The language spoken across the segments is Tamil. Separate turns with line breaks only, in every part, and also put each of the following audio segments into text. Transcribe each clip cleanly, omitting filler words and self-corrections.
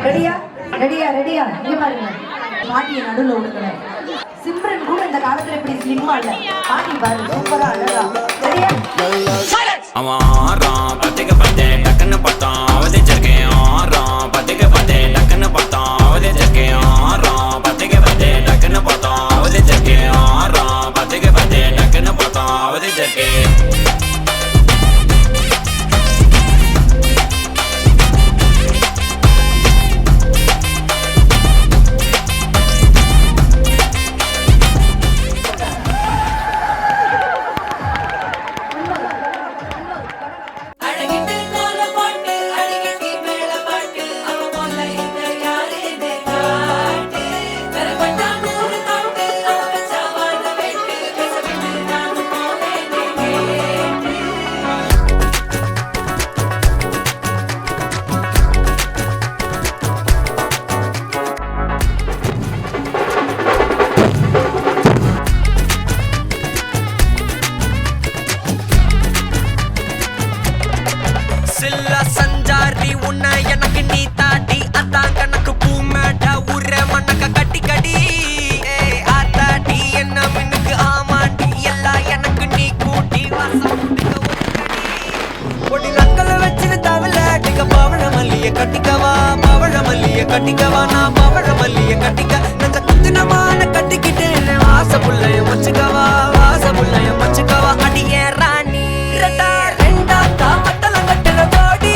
ரெடியா ரெடியா ரெடியா இங்க பாருங்க பாட்டியை நடுவில் விடுங்க சிம்ரன் கூட இந்த காலத்துல இப்படி ஸ்லிம்மா இல்ல பாட்டி பாருங்க சூப்பரா அழகா ரெடியா
அவன் பத்திக்கு பத்தே டக்குன்னு பார்த்தான் அவதிச்சிருக்கேன் பத்திக்கு பத்தே டக்குன்னு பார்த்தான் அவதிச்சிருக்கேன் பத்திக்கு பத்தே டக்குன்னு பார்த்தோம் அவதிச்சிருக்கேன் பத்திக்கு பத்தே டக்குன்னு பார்த்தோம் அவதிச்சிருக்கேன் சஞ்சாரி உன்னை எனக்கு நீ தாட்டி அதான் கணக்கு பூமேட்ட உர மண்ணக்க கட்டி கடி ஆத்தாட்டி என்ன மின்னுக்கு ஆமாண்டி எல்லாம் எனக்கு நீ கூட்டி வாசம் ஒடி நக்கலை வச்சுட்டு தவள அடிக்க பவழ மல்லிய கட்டிக்கவா பவழ மல்லிய கட்டிக்கவா நான் பவழ மல்லிய கட்டிக்க நச்ச குத்தினமான கட்டிக்கிட்டு வாச புள்ளைய வச்சுக்கவா வாச புள்ளைய வச்சுக்கவா அடியே ராணி ரெண்டா தாமத்தல கட்டல போடி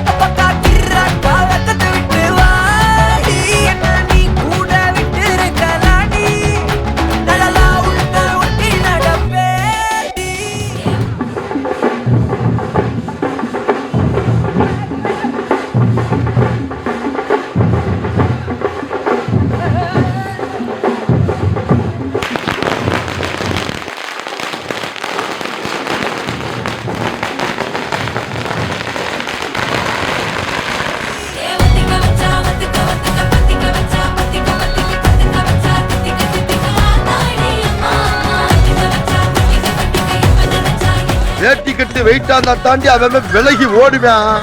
அப்பக்கா கிராக்கா வெக்கத்தை விட்டு வாடி என்ன நீ கூட விட்டு இருக்கலாடி நலலா உள்ள ஒட்டி நடப்பேடி
வேட்டி கட்டு வெயிட்டா இருந்தா தாண்டி அவன் விலகி ஓடுவேன்.